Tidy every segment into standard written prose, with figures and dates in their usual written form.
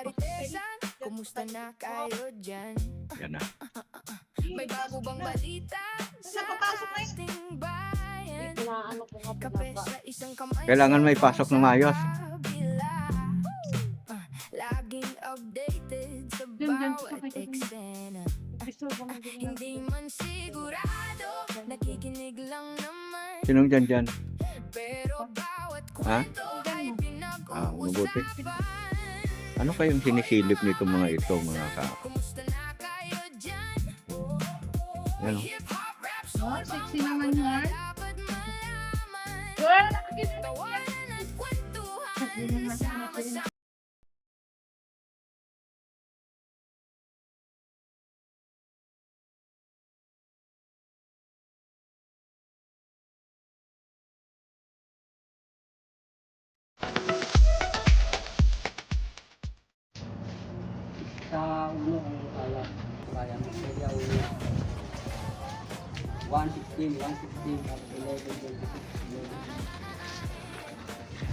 Maritesan, kumusta na kayo dyan? Yan na. May bago bang balita sa ating bayan? Kape sa isang kamay, Kailangan may pasok ng maayos. laging updated sa bawat eksena. Hindi man sigurado, nakikinig lang naman. Sinong dyan? Pero bawat Ha? kwento ay Mabuti. pinag-uusapan. Ano kayong sinisilip nito mga ito, mga ka... Kumusta na kayo dyan? Ano? Hip-hop rap Oh, sexy naman yan. dapat malaman. Well, Tawanan at kwentuhan sama-sama. Sa ulo ang kaya. Kaya mo. Kaya ulo. 116, 116, tapos 11, 26,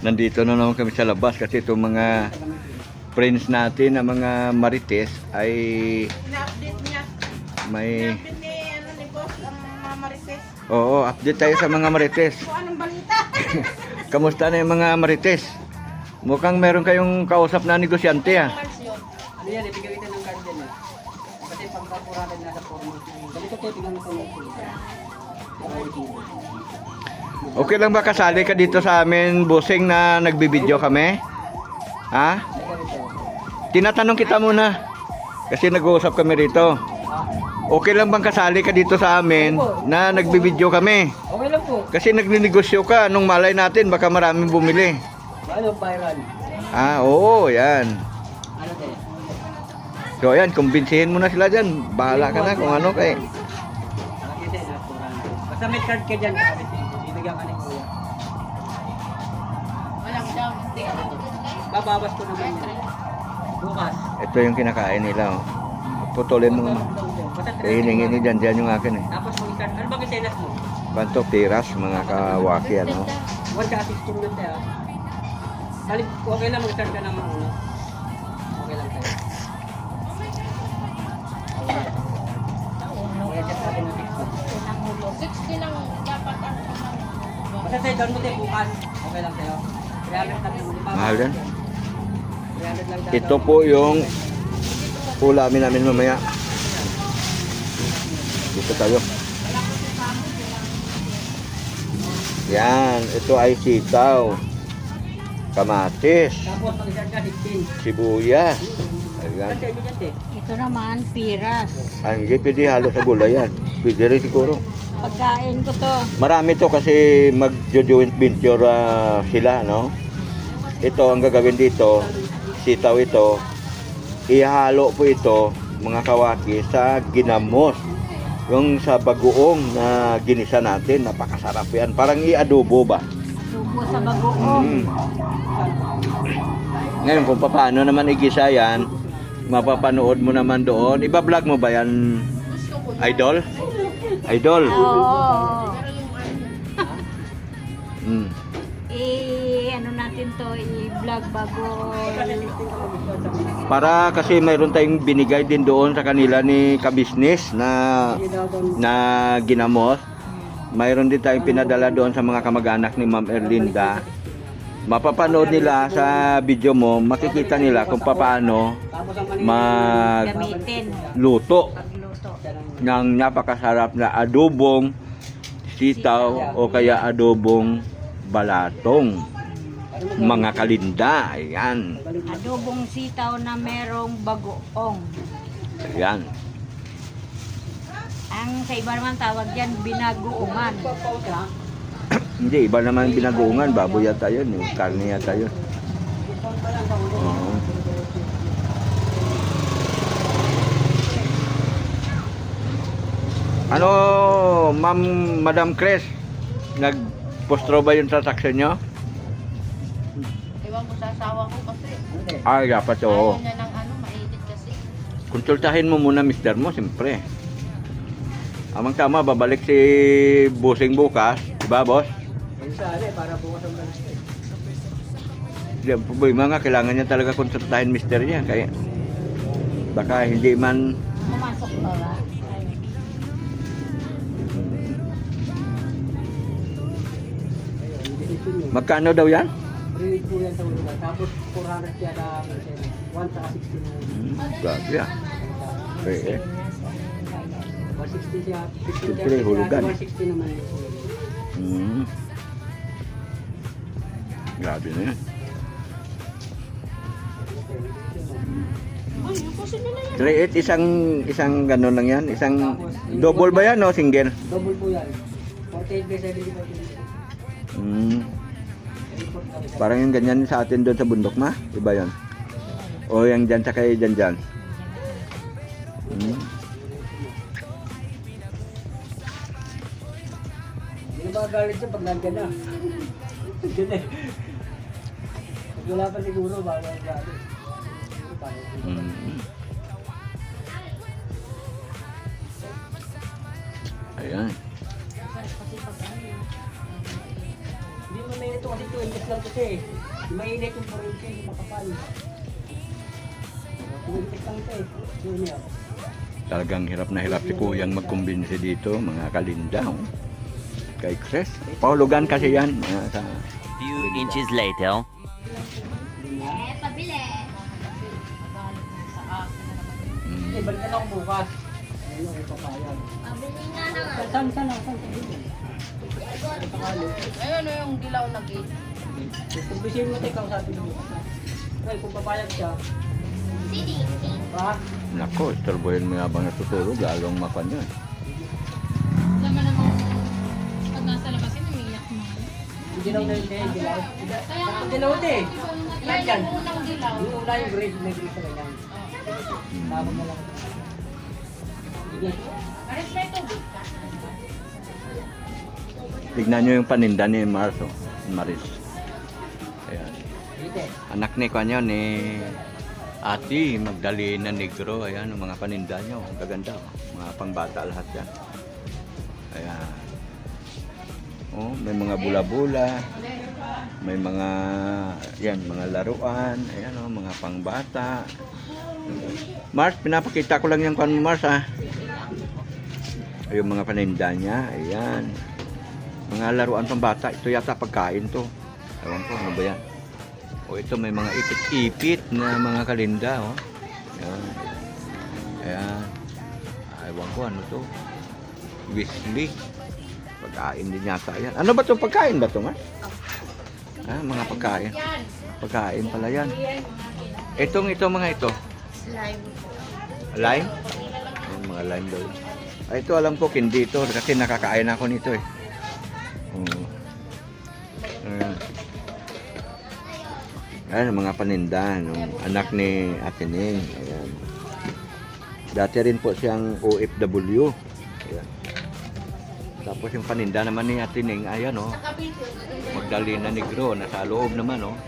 11. Nandito na naman kami sa labas kasi itong mga friends natin na mga marites ay ina-update niya. may... Ina-update ni, ni boss ang mga marites. Oo, update tayo sa mga marites. Kung anong balita. Kamusta na yung mga marites? Mukhang meron kayong kausap na negosyante ah. Ano yan, ibigay kita ng card yan eh. Kasi pagkapurado nasa format. Ganito tayo, tingnan mo sa Okay lang ba kasali ka dito sa amin, Busing, na nagbibideo kami? Ha? Tinatanong kita muna. Kasi nag-uusap kami rito. Okay lang bang kasali ka dito sa amin na nagbibideo kami? Okay lang po. Kasi nagninegosyo ka, nung malay natin baka maraming bumili. Ano, viral? Ah, oo, yan. Ano tayo? So ayan, kumbinsihin mo na sila dyan. Bahala ka na kung ano kay. Nakakita na, basta may card ka dyan, bibigyan ka ni Kuya. Walang daw. Babawas ko naman yan. Bukas. Ito yung kinakain nila. Oh. Putulin mo. Basta Hihingi dyan yung akin eh. Tapos mag-card. Ano ba kisenas mo? Kanto, tiras, mga kawaki, ano. Huwag ka assist na tayo. Halit, okay lang mag-card ka naman una. Okay lang tayo. Okay, check natin ang text mo. 60 lang dapat ang Basta tayo, down mo tayo bukas. Okay lang tayo. 300 lang yung Mahal yan. 300 lang Ito po yung ulamin namin mamaya. Dito tayo. Yan, ito ay sitaw, kamatis, Tapos mag-card ka 16. sibuyas. Ayan. Kasi ito dyan eh. Ito naman, piras. Hindi pwede halo sa gulay yan. Pwede rin siguro. Pagkain ko to. Marami to kasi mag-joint venture sila, no? Ito, ang gagawin dito, sitaw ito, ihalo po ito, mga kawaki, sa ginamos. Yung sa bagoong na ginisa natin, napakasarap yan. Parang i-adobo ba? Subo sa bagoong. Ngayon, kung paano naman igisa yan, mapapanood mo naman doon. Iba-vlog mo ba yan, Idol? Idol? Oo. Mm. Ano natin to, i-vlog bago. Para kasi mayroon tayong binigay din doon sa kanila ni kabisnes na ginamos. Mayroon din tayong pinadala doon sa mga kamag-anak ni Ma'am Erlinda. Mapapanood nila sa video mo, makikita nila kung paano Gamitin. magluto Pagluto. ng napakasarap na adobong sitaw o kaya adobong balatong. Mga kalinda, ayan. Adobong sitaw na merong bagoong. Ayan. Ang sa iba naman tawag dyan, binagoongan. Hindi, iba naman binagoongan. Baboy yata yun. Karne yata yun. Oo. Ano, Ma'am, Madam Cres? Nag-postro ba yung transaction nyo? Ewan ko sa asawa ko kasi. Ay, dapat oo. Ayaw niya ng ano, mainit kasi. Konsultahin mo muna mister mo, siyempre. Amang tama, babalik si Busing bukas. Diba, boss? Yung sa para bukas ang balas. Yung problema nga, kailangan niya talaga konsultahin mister niya. Kaya baka hindi man Pumasok ba ba? magkano daw yan? 3 po yan sa ulo. Tapos 400 siya na 1 saka 60 na. Grabe ah. Eh, 160 siya. Siyempre, hulugan. 160 naman. Grabe na yan. Ay, yung kasi nila yan. 3.8 isang gano'n lang yan? Isang double ba yan o single? Double po yan. 48 by 75. Parang yung ganyan sa atin doon sa bundok ma? Iba yun? O yung dyan sa kayo dyan? Hindi na magagalit siya pag nandyan na. Ganyan eh. Pag wala pa siguro, bago ang galit. Ayan. Hindi mo mainit ito kasi 2 inches lang kasi. Mainit yung 4 inches, yung makapal. 2 inches lang ito eh. Yun yan. Talagang hirap na hirap si Kuyang magkumbinsi dito, mga kalinda. Oh. Kay Chris. Paulugan kasi yan. Sa Few inches later. Eh, balikan ako bukas. Ayun, may papayag. Saan? Ayun, ano yung dilaw na gate. Kung bisyo mo tayo, kausapin mo. Ay, kung papayag siya. Pa? nako, istorbohin mo habang natutulog, lalong mapan yun. Naman naman, pag nasa labas yun, umiiyak mo. Hindi daw na hindi, hindi daw. Kaya nga, Hindi daw ito eh. yan yung unang dilaw. Yung una yung grade, may grade sa ganyan. Tapos na lang. Sige. Pares na ito, big ka. Tignan nyo yung paninda ni Marso, Maris. Ayan. Dito. Anak ni Kanya ni Ate Magdalena Negro. Ayan, ang mga paninda nyo. Ang gaganda. Mga pangbata lahat yan. Ayan. Oh, may mga bula-bula. May mga, yan, mga laruan. Ayan, oh, mga pangbata. Mars, pinapakita ko lang yung kwan mo, Mars, ha. Ayun, mga paninda niya. Ayan. Mga laruan pambata. Ito yata pagkain to. Ewan ko, ano ba yan? O ito may mga ipit-ipit na mga kalinda, oh. Ayan. Ayan. Ewan ko, ano to? Whistling. Pagkain din yata yan. Ano ba to? Pagkain ba to, nga? Ah, mga pagkain. Pagkain pala yan. Ito mga ito. Slime. Lime? Ayan, mga lime daw. Ay, ito alam ko, hindi ito. Kasi nakakain ako nito eh. Ayan. Ayan, mga paninda ng anak ni Ate Ning. Ayan. Dati rin po siyang OFW. Ayan. Tapos yung paninda naman ni Ate Ning, ayan oh. Magdalena Negro, nasa loob naman oh.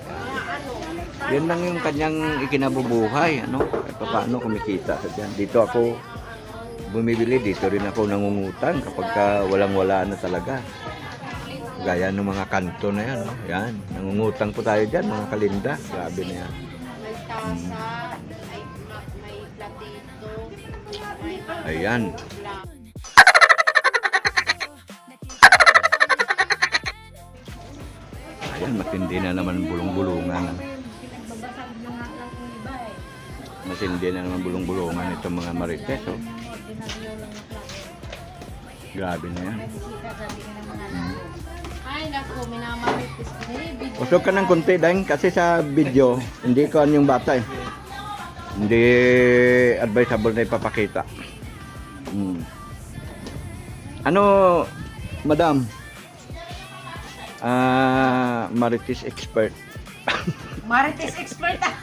Yan lang yung kanyang ikinabubuhay, ano? At paano kumikita sa dyan. Dito ako bumibili, dito rin ako nangungutang kapag walang-wala na talaga. Gaya ng mga kanto na yan, no? Yan, nangungutang po tayo dyan, mga kalinda. Grabe na yan. May tasa, may platito, may Ayan. Ayan, matindi na naman bulong-bulungan. Matindi na naman bulong-bulungan itong mga marites, oh. Grabe na yan. Ay, naku, minamaritis ko na Usog ka ng konti, Dang, kasi sa video, hindi ko yung bata eh. Hindi advisable na ipapakita. Ano, madam? Marites expert. Marites expert ah.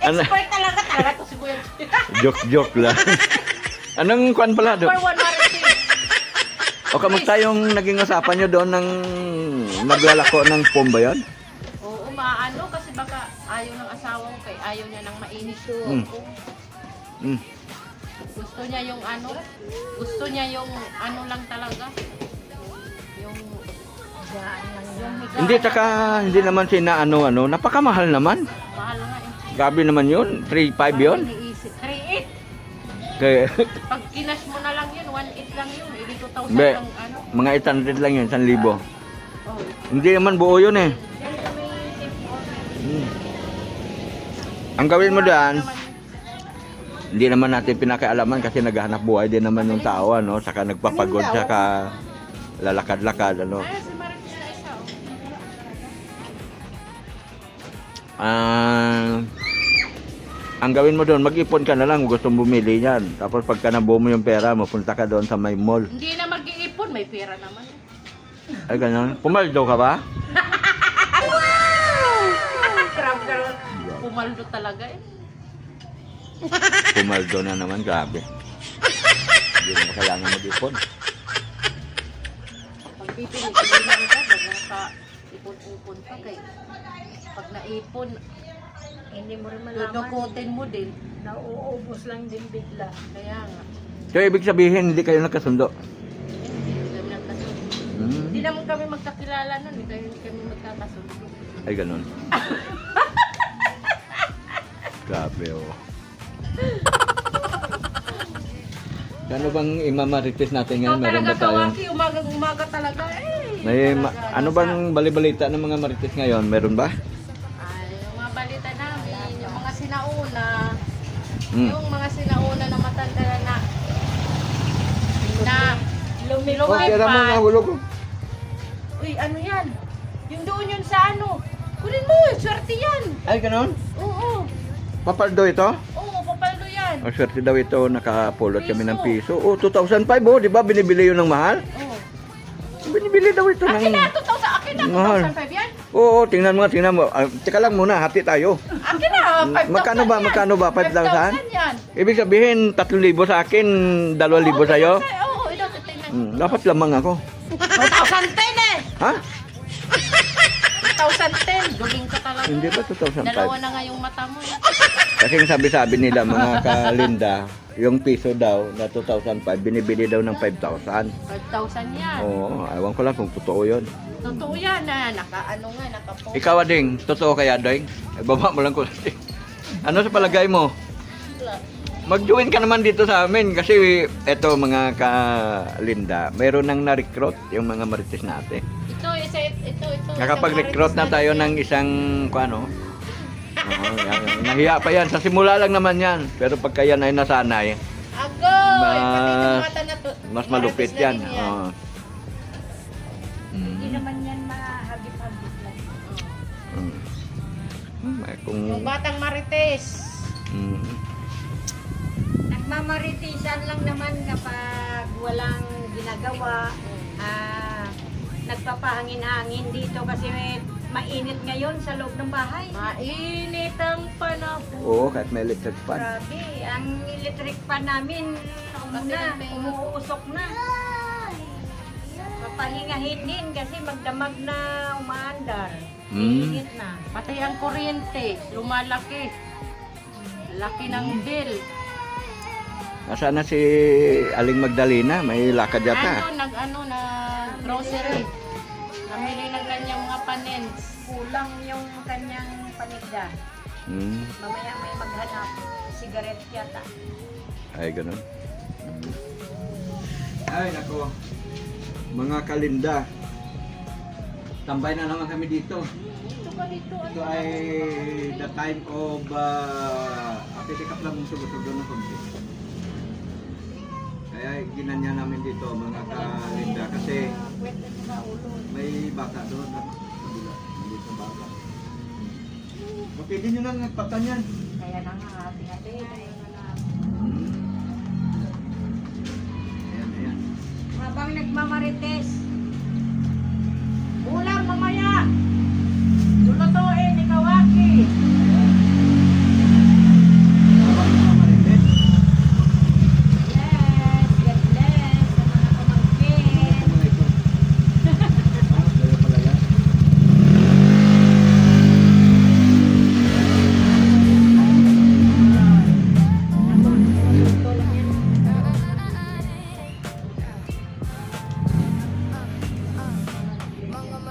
Ano? Expert talaga to si Kuya. Joke lang. Anong kwan pala doon? For one Marites. O kamusta yung naging usapan nyo doon ng naglalako ng pom ba yan? Oo, maano kasi baka ayaw ng asawa ko kay ayaw niya ng mainit. Gusto niya yung ano lang talaga. Yung Hindi, tsaka hindi naman sinaano-ano. Napakamahal naman. Mahal nga eh. Grabe naman yun. 3.5 yun. Iniisip. 3.8. Kaya, Pag kinash mo na lang yun, 1.8 lang yun. Hindi 2,000 Be. lang ano. mga 800 lang yun, 1,000. Oh. Hindi naman buo yun eh. Yan kami safe order. Hmm. Ang gawin mo dyan, hindi naman natin pinakialaman kasi naghahanap buhay din naman yung tao, ano, saka nagpapagod, saka lalakad-lakad, ano. Ay, si Marites na isa. Ang gawin mo doon, mag-ipon ka na lang kung gusto mong bumili yan. Tapos pagka nabuo mo yung pera, mapunta ka doon sa may mall. Hindi na mag-iipon, may pera naman. Ay, ganyan. Pumaldo ka ba? Grabe ka naman. Pumaldo talaga eh. Pumaldo na naman, grabe. Hindi na kailangan mag-ipon. Pag pipili na ito, wag lang ka ipon-ipon pa kay. Pag naipon, Hindi mo rin malaman. dudukutin mo din. Nauubos lang din bigla. Kaya nga. So, ibig sabihin, hindi kayo nagkasundo. Hindi kami nagkasundo. Hmm. Hindi naman kami magkakilala nun. Hindi kami magkakasundo. Ay, ganun. Grabe, oh. Ano bang imamarites natin Ikaw ngayon? Meron talaga ba tayo? kawaki, umaga talaga eh. May, Talaga, ano bang balibalita ng mga marites ngayon? Meron ba? Ay, yung mga balita namin, yung mga sinauna, Hmm. yung mga sinauna na matanda na Okay, tama nga, lumipat. hulog ko. Uy, ano yan? Yung doon yun sa ano? Kunin mo, swerte yan. Ay, ganun? Oo, Papaldo ito? oo, papaldo yan. Ang swerte daw ito, nakapulot kami ng piso. Oh, 2,500 oh, di ba? Binibili yun ng mahal? Oo. Binibili daw ito Akin ng... na, 2,000, akin na, Mahal. 2,500 yan. Oo, tingnan mo, tingnan mo. Teka lang muna, hati tayo. Akin na, 5,000 Magkano ba? yan. Magkano ba? 5,000? 5,000 yan. Ibig sabihin, 3,000 sa akin, 2,000 sa'yo? Oo, ito, tingnan. Dapat lamang ako. 2,010 eh. Ha? 2,010. Duling ka talaga. Hindi ba 2,500? Dalawa na nga yung mata mo. Kasi yung sabi-sabi nila, mga kalinda, yung piso daw na 2,500, binibili daw ng 5,000. 5,000 yan. Oo, ewan ko lang kung totoo yun. Totoo yan na. Nakapost. Ikaw, Ading, totoo kaya, Ading? Baba mo lang ko. Ano sa palagay mo? Mag-join ka naman dito sa amin kasi eto mga kalinda, mayroon nang na-recruit yung mga marites natin. Ito. Nakapag-recruit na tayo ng isang ano. Oo, yan. Nahiya pa yan. Sa simula lang naman yan. Pero pagka yan ay nasanay, mas malupit yan. Oo. Hindi naman yan mahagip-hagip lang. Kung... Yung batang marites. Mm. Nagmamaritisan lang naman kapag walang ginagawa. Nagpapahangin-hangin dito kasi mainit ngayon sa loob ng bahay. Mainit ang panahon. Oo, kahit may electric fan. Grabe, ang electric fan namin umuusok na. Papahingahin din kasi magdamag na umaandar. Init na. Pati ang kuryente, lumalaki. Laki ng bill. Nasaan na si Aling Magdalena? May lakad yata. Nag grocery. Namili ng kanyang mga panens. Kulang yung kanyang paninda. Mm. Mamaya may maghanap. Sigaret yata. Ay, ganun. Ay, nako. Mga kalinda. Tambay na naman kami dito. Ito ay the time of apitikap lang mong sulo-sulo na konti. Kaya ginanya namin dito mga kalinda kasi may bata doon at kabila. Nandito sa bata. Okay, din nyo na nagpatan yan. Kaya na nga ating-ating. Ayan, ayan. Habang nagmamarites. Ulang mamaya. Lulutuin, ikawaki. Yes, God bless sa mga pamangkin. Mga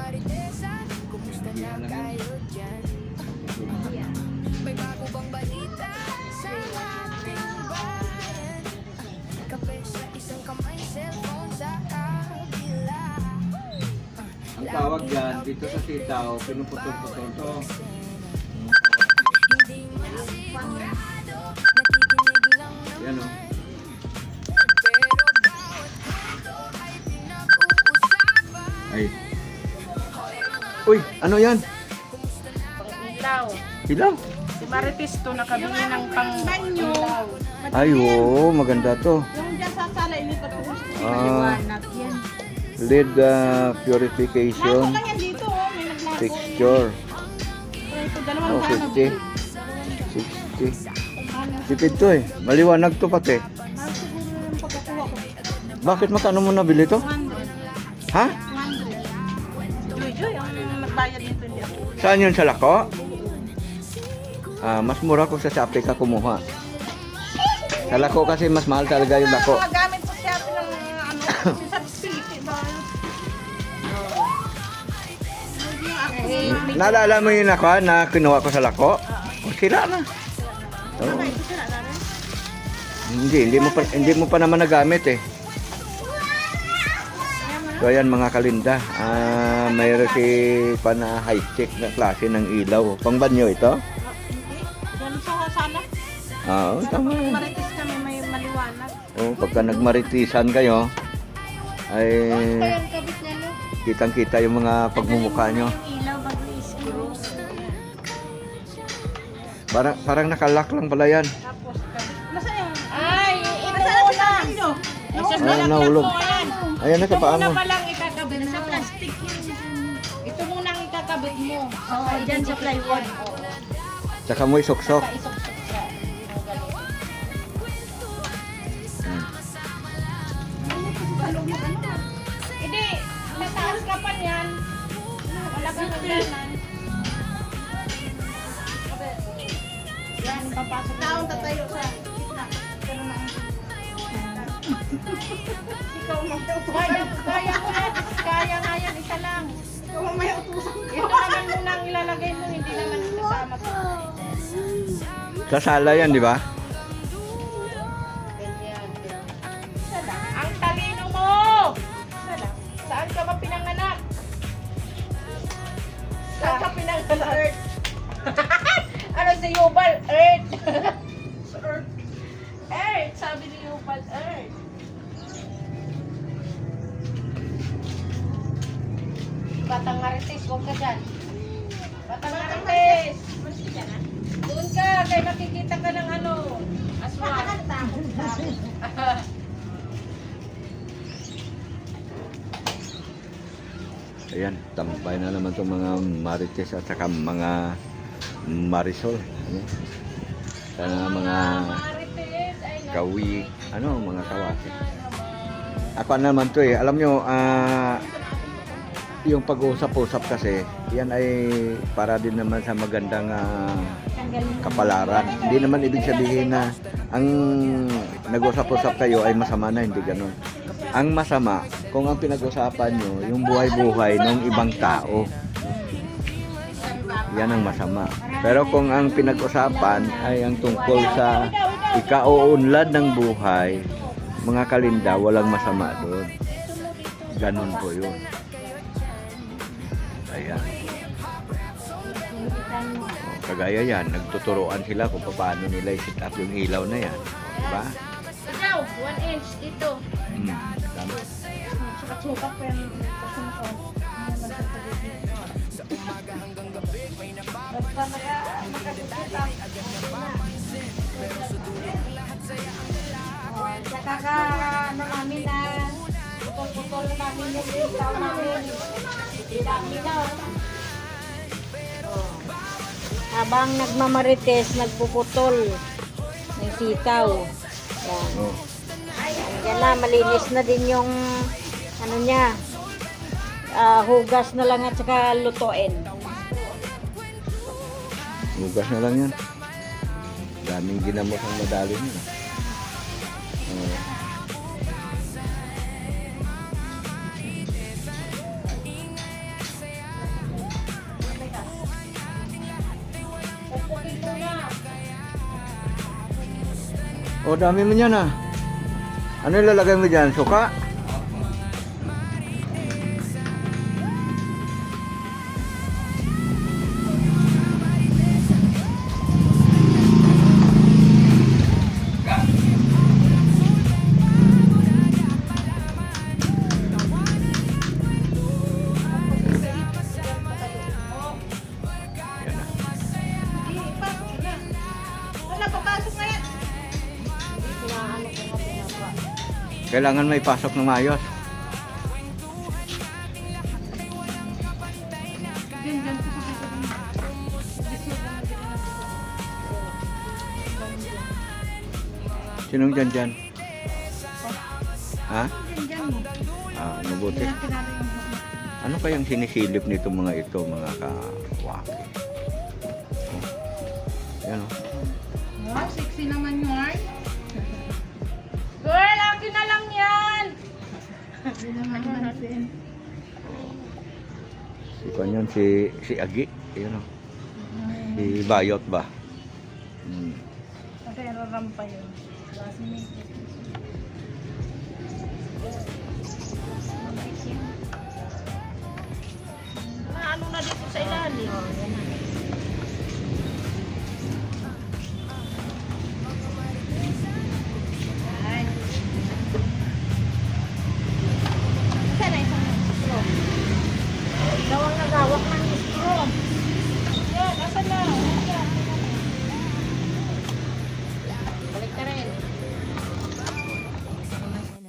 tawag dyan, dito sa sitaw, pinuputol-putol to. Yan o. Ay. Uy, ano yan? Ilaw. Hilaw. Si Marites to nakabili ng pang banyo. Ay, oo, maganda to. Yung dyan sa sala, ilipat ko gusto ko Ah. maliwanag yan. Lead purification Lago lang yan dito, oh. May naglago. fixture. Pero ito, dalawang Oh, daan. 50. 60. Tipid to eh. Maliwanag to pati. Mahal siguro yung pagkakuha ko. Bakit makano mo nabili to? 100. Ha? 100. Joy, ang nagbayad nito hindi ako. Saan yun sa Lako? Ah, mas mura ko sa Shopee ka kumuha. Sa Lako kasi mas mahal talaga yung Lako. Mga gamit ko siya ng ano, sa spiti ba? Naalala mo yun ako na kinuha ko sa Lako? O, sira na. Oo. Hindi mo pa naman nagamit eh. So ayan mga kalinda, mayroon si pana high-tech na klase ng ilaw. Pang banyo ito? Yan sa sala. Oo, tama. Marites kami may maliwanag. Oh, pagka nagmaritisan kayo, ay Kaya ang kabit niya no? kitang-kita yung mga pagmumukha nyo. Yung ilaw bago i-screw. Parang nakalak lang pala yan. Tapos kabit. Nasaan yung... Ay, inuunan. Ay, nahulog. Ayan na sa paa mo. Ito muna palang ikakabit mo. Sa plastic yun. Ito muna ang ikakabit mo. Oo, dyan sa plywood. Tsaka mo isok-sok. Isok-sok siya. Hindi, mataas ka pa niyan. Wala kang hagdanan. Yan, papasok na. Taon tatayo sa gitna. Pero na ikaw magtautusan. Kaya ko na. Kaya nga yan, isa lang. Ikaw mamaya utusan ko. Ito naman muna ang ilalagay mo, hindi naman kasama sa Sa sala yan, di ba? ang talino mo! Saan ka ba pinanganak? Saan ka pinanganak? Earth. Ano si Yubal? Earth. Earth. Earth. Sabi ni Yubal, Earth. Batang Marites, huwag ka dyan. Batang Marites. Doon ka, kaya makikita ka ng ano. Aswang. Ayan, tampay na naman itong mga marites at saka mga marisol. Ayan. Sana mga Marites, ay kawi, mga kawati. Ako naman to eh, alam nyo, yung pag-usap-usap kasi, yan ay para din naman sa magandang kapalaran. Hindi naman ibig sabihin na ang nag-usap-usap kayo ay masama na, hindi ganun. Ang masama, kung ang pinag-usapan nyo, yung buhay-buhay ng ibang tao, yan ang masama. Pero kung ang pinag-usapan ay ang tungkol sa ikauunlad ng buhay, mga kalinda, walang masama doon. Ganun po yun. Ayan. Kagaya yan, nagtuturoan sila kung paano nila i-set up yung ilaw na yan. Diba? ikaw, 1 inch dito. Tama. Sukat-sukat pa yan. Basta nakadikita. Saka ka, namin na putol-putol namin yung ilaw namin. Ilaw. Habang nagmamarites, nagpuputol ng sitaw. Yan. Oh. Yan na, malinis na din yung ano niya. Hugas na lang at saka lutuin. Hugas na lang yan. Daming ginamot ang madali nyo. Oh. Oh, dami mo yan ah. Ano yung lalagay mo dyan? Suka? Kailangan may pasok ng maayos. Sinong dyan? Ha? Mabuti. Ano kayang sinisilip nito mga ito, mga kawaki? Oh. Yan oh. Wow, sexy naman yun. Girl, akin na lang yan. Si Kanyon, si Agi. Yan oh. Si Bayot ba? Kasi rarampa yun. Ano na dito sa ilalim? Ay. Saan na isang straw? Ikaw ang nagawak ng straw. Yan, asan na? Yan. Balik ka rin.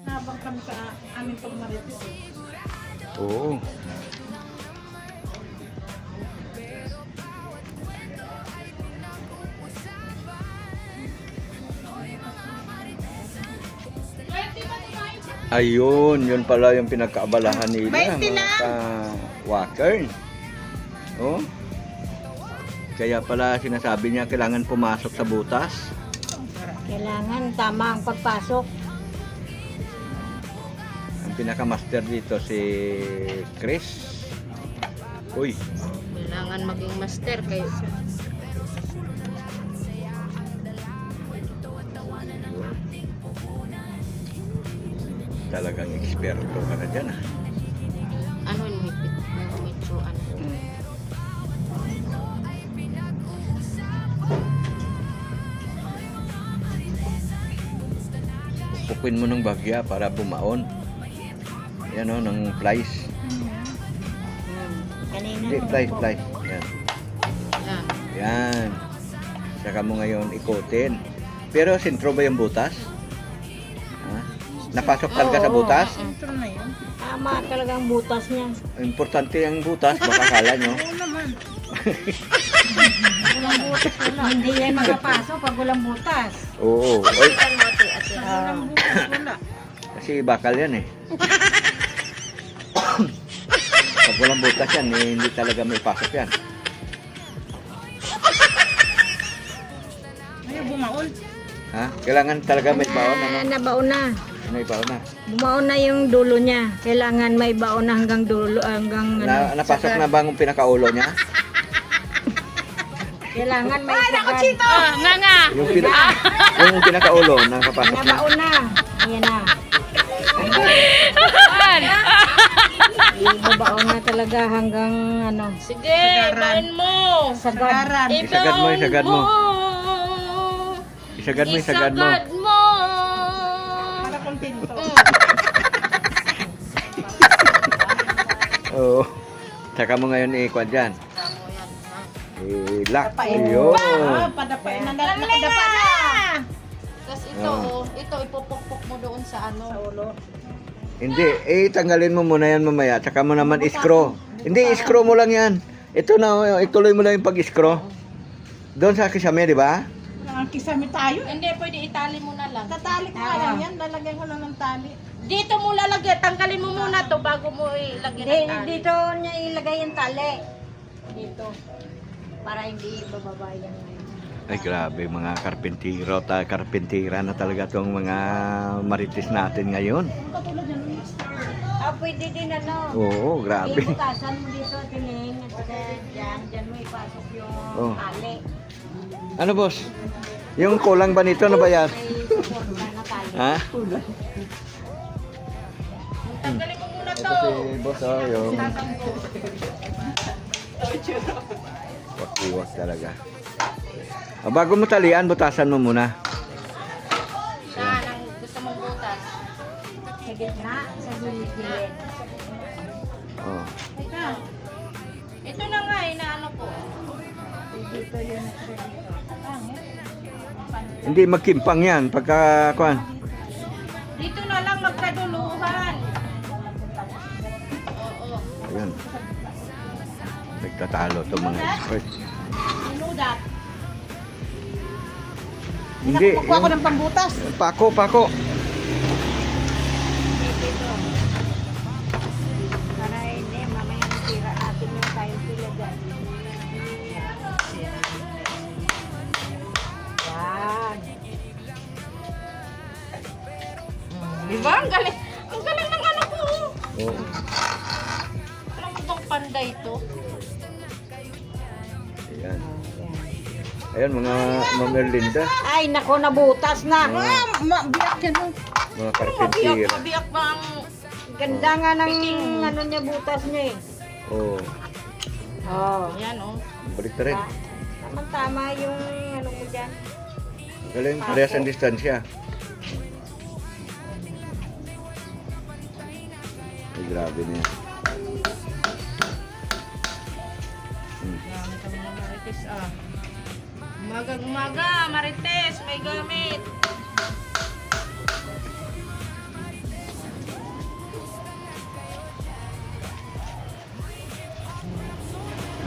Habang kami sa aming pagmarites. Oo. Ayun, yun pala yung pinagkaabalahan nila, mga ka-walker. Oh. Kaya pala sinasabi niya kailangan pumasok sa butas. Kailangan tama ang pagpasok. Ang pinaka-master dito si Chris. Uy, Kailangan maging master kayo. talagang eksperto ka na dyan ah. Ano yung hipit? Yung metro, ano? Pukuin mo ng bagya para bumaon. Yan o, ng flies. Kanina Hindi, flies. Yan. Yan. Yan. Saka mo ngayon ikutin. Pero sentro ba yung butas? Ha? Napasok talaga sa butas? Metro na yun. Tama talagang butas niya. Importante ang butas, baka kala nyo. Oo naman. Walang butas wala. Hindi yan makapasok pag walang butas. Oo. Oy, Walang bukas, wala. kasi bakal yan eh. Pag walang butas yan, eh, hindi talaga may pasok yan. Ayaw bumaon. Ha? Kailangan talaga may baon, ano? Nabaon na. May baon na. Bumaon na yung dulo niya. Kailangan may baon na hanggang dulo, hanggang ano. Napasok na bang yung pinakaulo niya? Kailangan may sagad. Nga. Yung pinakaulo, nakapasok na. Nabaon na. Ayan na. Ibabaon na talaga hanggang ano. Sige, baon mo. Sagad. Isagad mo, isagad mo. Isagad mo, isagad mo. Isagad mo. Para kontento. Oo. Saka mo ngayon ikuan dyan. Lock. Ayun. Padapain na nakadapa na. Tapos ito ipupukpok mo doon sa ano. Sa ulo. Hindi, tanggalin mo muna yan mamaya. Saka mo naman iskro. Hindi, iskro mo lang yan. Ito na, ituloy mo lang yung pag-iskro. Doon sa kisame, di ba? Kisame tayo. Hindi, pwede itali mo na lang. Tatali ko lang yan. Lalagyan ko lang ng tali. Dito mo lalagyan. Tanggalin mo muna to bago mo ilagyan ng tali. Dito niya ilagay yung tali. Dito. Para hindi bababa yan ngayon. Ay, grabe, mga karpentero, karpentera na talaga itong mga marites natin ngayon. Pwede din ano. Oo, grabe. Ibutasan mo dito, tining. At saka dyan mo ipasok yung Oh. tali. Ano, boss? Yung kulang ba nito? Ano ba yan? May support na tali. Ha? Tanggalin mo muna to. Ito si boss, oh, yung iwas talaga. Bago mo talian, butasan mo muna. Saan ang gusto mong butas? Sa gitna, sa gilid-gilid. Oh. Teka. Ito na nga na ano po. Dito yun at sa dito. Hindi magkimpang yan pagka kuan. Dito na lang magkaduluhan. Oo. Ayun. Nagtatalo to mga expert. Inudat. Hindi. Kukuha ko ng pambutas. Pako. Para hindi, mamaya nasira natin yung time sila dyan. Yan. Diba? Ang galing. Ang galing ng ano ko. Oo. Alam mo bang panday to? Ayan. Ayan mga Ma'am Erlinda. Ay, nako, nabutas na. Mabiyak yan. Mga karpentira. Mabiyak ba ang... Ganda nga ng ano niya, butas niya eh. Oo. Oh. Yan oh. Balik na rin. Tama yung ano mo dyan. Galing, parehas ang distansya. Ay, grabe na yan. Gamit ang mga marites ah. Umaga, marites, may gamit.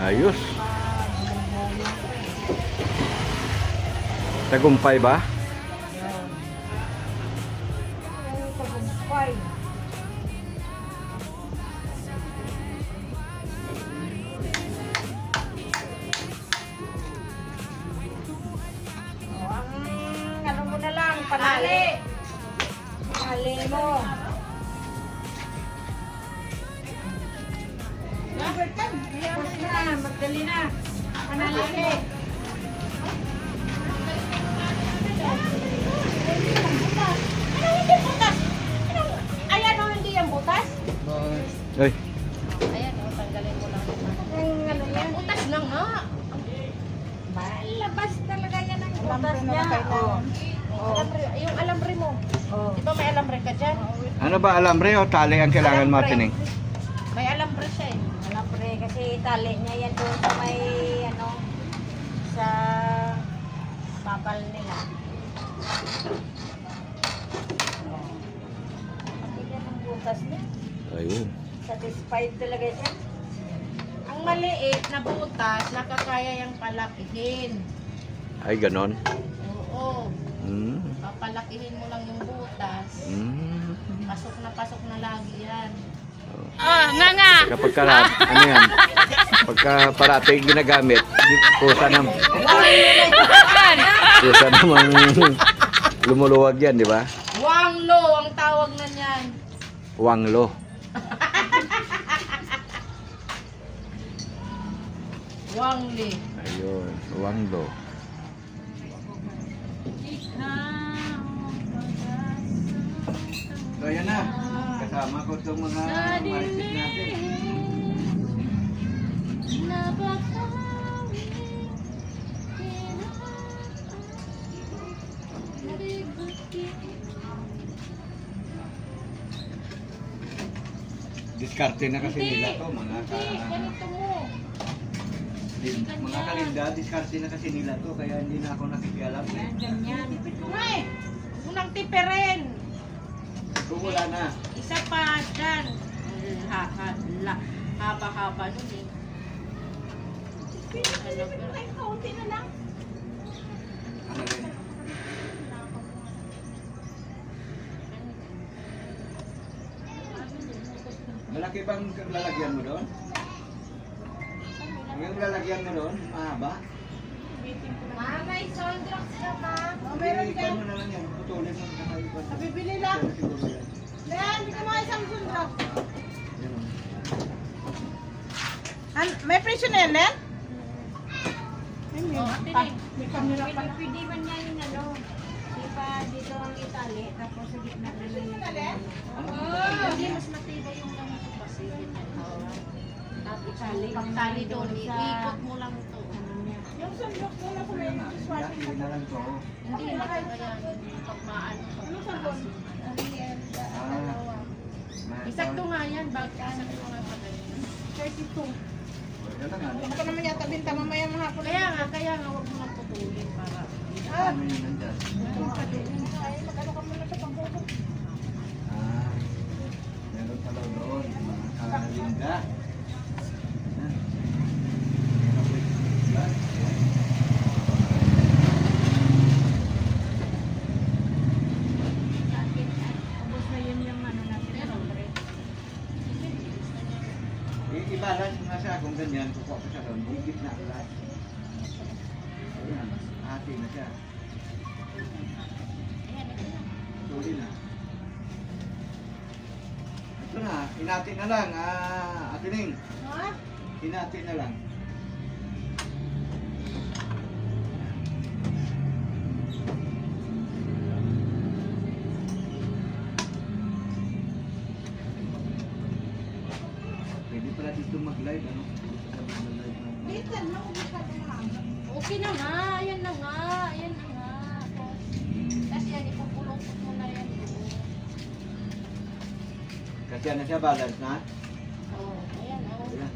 Ayos. Tagumpay ba? Tagumpay. Ang ano mo na lang, panali. Panali mo. Magdali na. Panali. Ayan oh, hindi yan butas. Ay, Ayan oh, tanggalin mo lang. Ang ano yan. Butas lang nga. Malabas talaga yan ang butas niya. Yung alambre mo. Oh. Di ba may alambre ka dyan? ano ba alambre o tali ang kailangan mo tining? May alambre siya eh. Wala pre, kasi tali niya yan doon sa may ano, sa babal nila. Tignan ang butas niya. Ayun. Satisfied talaga siya. Ang maliit na butas, nakakaya yung palakihin. Ay, ganon. Oo. Mm. Papalakihin mo lang yung butas. Mm. Pasok na lagi yan. Kapag ano yan? Pagka parati ginagamit, kusa namang lumuluwag yan, di ba? Wanglo ang tawag na niyan. Wanglo. Wangli. Ayun, wanglo. So, yan na. Kasama ko itong mga marites natin. Diskarte na kasi nila to, mga Ganito mo. mga kalinda, diskarte na kasi nila to, kaya hindi na ako nakikialam eh. Ganyan. Ay! Unang tiperin. Kung wala na, Isa pa dyan. Haba-haba nun eh. Kaunti na lang. ano rin? Malaki bang lalagyan mo doon? Yung lalagyan mo doon, mahaba? May Sondrox ka ma. Meron ka. Ano na lang yan, putulin mo kakaiba. Bibili lang. Siguro yan. Len, hindi ka mga isang Sondrox. Yan o. May presyo na yan, Len? Pwede man niya yung ano, di pa dito ang itali, tapos sa gitna na lang yung Hindi, mas matibay yung lang ito kasi. Tapos itali. Pagtali doon, iikot mo lang ito. Yung Sondrox mo na kung may Yan na lang to. Hindi na kaya pagmaan. Ano sa doon? Isakto nga yan, isakto nga pa ganyan. 32. Yan na nga. Ako naman yata binta mamaya mahapon. Kaya nga, huwag mo nang putulin para... Ano yun nandyan? Ay, mag-ano ka muna sa pangkuko. Ah. Linda. Ayan. Tapos na yun yung ano natin. I-balance mo na siya kung ganyan, kukuha ko siya doon, higit na lahat. Ayan, hati na siya. Tuloy na. Ito na, hinati na lang, Ate Ning. Ha? Hinati na lang. Pwede pala dito mag-live, ano? Dito, no? Okay na nga. Ayan na nga. Ayan na nga. Tapos yan, ipupulong-put mo na yan doon. Kasi ano siya, balance na? Oh, ayan, oh. Ayan.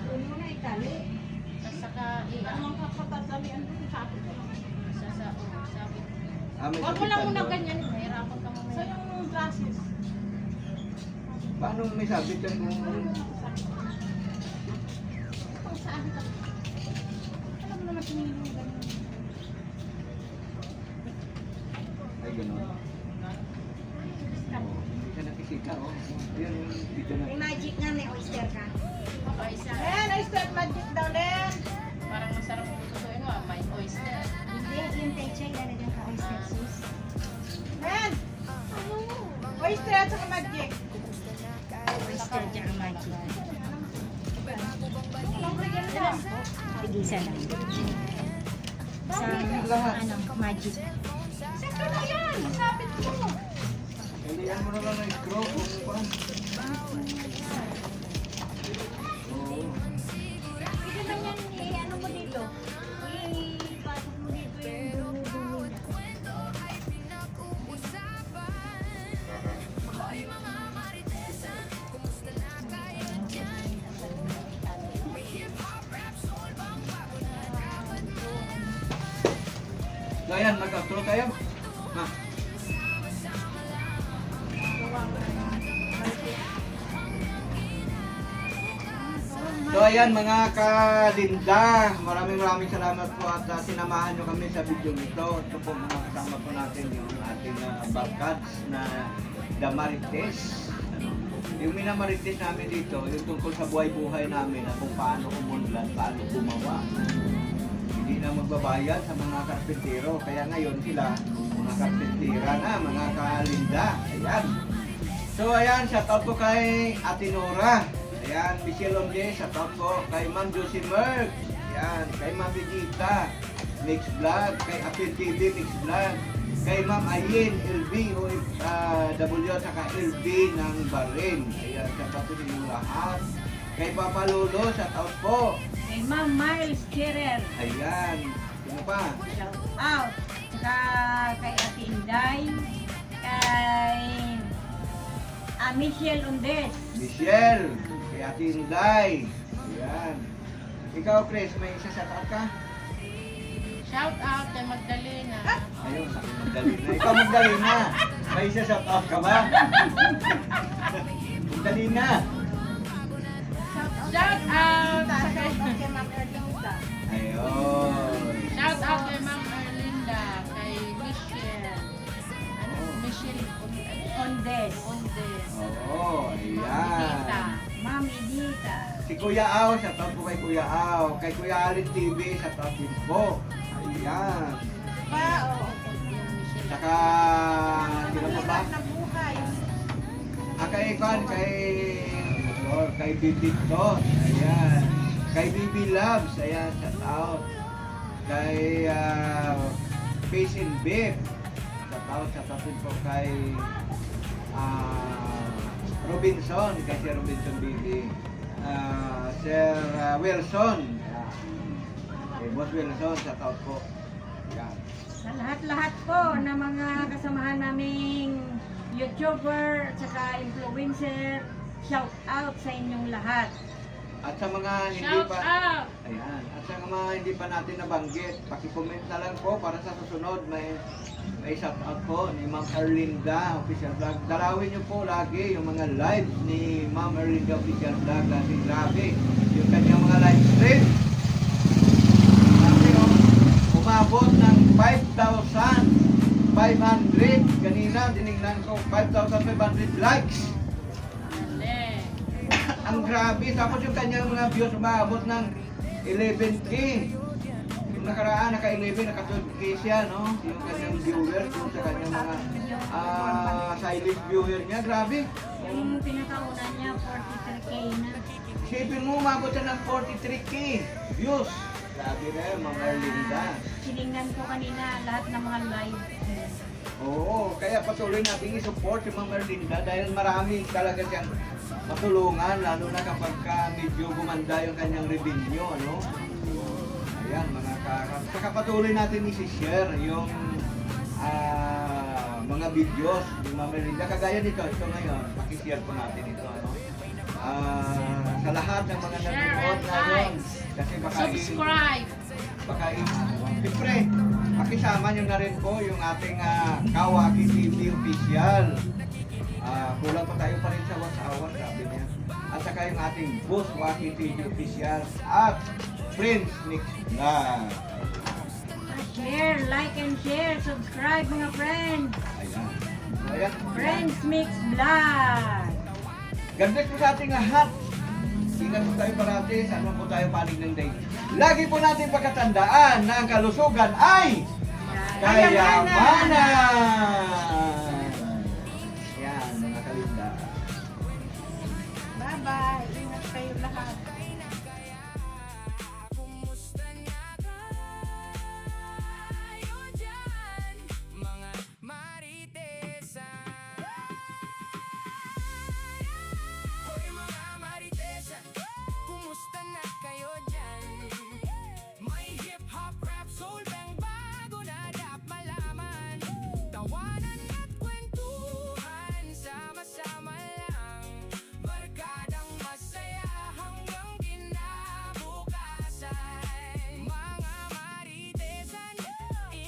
Doon mo na itali. Tapos saka, ang kakatalian ko, sabi ko lang. Sabi. May Huwag mo lang sabitan muna doon. ganyan. Mahirapan ka mamaya. Sa yung glasses. Paano may sabit yan kung... Kung saan ka. Alam mo naman tingin mo ganyan. Ay, gano'n. Hindi siya nakikita, oh. Ayan yung video na. May magic nga, may oyster ka. Okay, isa. Ayan, oyster magic daw din. Parang masarap kung tutuin mo. May oyster. Hindi, yung techay, lalagyan ka oyster sauce. Man! Oyster at saka magic. Oyster at saka magic. Tigisa lang. Sa ano, magic. Sakto na yan! Sabit mo! Kailangan mo na lang ng screw kung paano. Oo. Pwede lang yan, ano mo dito? Ipasok mo dito yung dulo niya. So ayan, mag-outro tayo. Ma. So ayan mga kalinda, maraming salamat po at sinamahan nyo kami sa video nito. Ito po mga kasama po natin yung ating barkads na Damarites. Yung minamarites namin dito, yung tungkol sa buhay-buhay namin na kung paano umunlad, paano gumawa. Hindi na magbabayad sa mga karpentero. Kaya ngayon sila, mga karpentera na, mga kalinda. Ayan. So ayan, shoutout po kay Ate Nora. Ayan, Michelle Onde, shoutout po kay Ma'am Josie Merck. Ayan, kay Ma'am Vigita, Mix Vlog, kay Apil TV, Mix Vlog, kay Ma'am Ayin, LB, OFW, saka LB ng Bahrain. Ayan, shoutout po sa inyo lahat. Kay Papa Lolo, shoutout po. Kay Ma'am Miles Scherer. Ayan, sino pa? Shout out. Saka kay Ate Inday. Kay Michelle Undes. Michelle, kay Ate Inday. Ayan. Ikaw, Chris, may isa shoutout ka? Shout out kay Magdalena. Ayun, sabi Magdalena. Ikaw, Magdalena. May isa shoutout ka ba? Magdalena. Shout out sa kay Ayun. Shout out kay Ma'am Erlinda, kay Michelle. Ano? Michelle Undes. Ondes. Oo, Tita. ayan. Mami Dita. Si Kuya Aw, shoutout po kay Kuya Aw. Kay Kuya Alin TV, shoutout din po. Ayan. Saka, sino pa ba? Kay Bibi Tot. Ayan. Kay Bibi Loves. Ayan, shoutout. Kay Face and Beef. Shoutout din po kay Robinson. Kay Sir Robinson Bibi. Sir Wilson. Ayan. Kay Boss Wilson, shoutout po. Ayan. Sa lahat-lahat po na mga kasamahan naming YouTuber at saka influencer, shout out sa inyong lahat. At sa mga hindi Shout pa out. Ayan. At sa mga hindi pa natin nabanggit, paki-comment na lang po para sa susunod may shout out po ni Ma'am Erlinda Official Vlog. Dalawin niyo po lagi yung mga live ni Ma'am Erlinda Official Vlog kasi grabe yung kanyang mga live stream. Kasi umabot ng 5,500 kanina tinignan ko 5,500 likes. Ang grabe, tapos yung kanyang mga views umabot ng 11K. Yung nakaraan, naka-11, naka-12K siya, no? Yung kanyang viewers, yung sa kanyang mga silent viewer niya, grabe. Yung pinakauna niya, 43K na. Isipin mo, umabot siya ng 43K views. Grabe rin, mga Erlinda. Tinignan ko kanina lahat ng mga live. Oo, kaya patuloy natin i-support si Ma'am Erlinda dahil marami talaga siyang matulungan, lalo na kapag medyo gumanda yung kanyang revenue, ano? Ayan, saka patuloy natin i-share yung mga videos ni Ma'am Erlinda. Kagaya nito, ito ngayon, pakishare po natin ito, ano? Sa lahat ng mga nanonood ngayon, kasi Subscribe! siyempre, pakisama nyo na rin po yung ating Kawaki TV official. Kulang pa tayo pa rin sa wasawan, sabi niya. At saka yung ating Boss Waki TV official at Friends Mix Vlog. Share, like and share, subscribe mga friends. Ayan. Ayan. Friends Mix Vlog. God bless po sa ating lahat. Ingat po tayo parati, saan man po tayo panig ng day. Lagi po natin pagkatandaan na ang kalusugan ay kayamanan.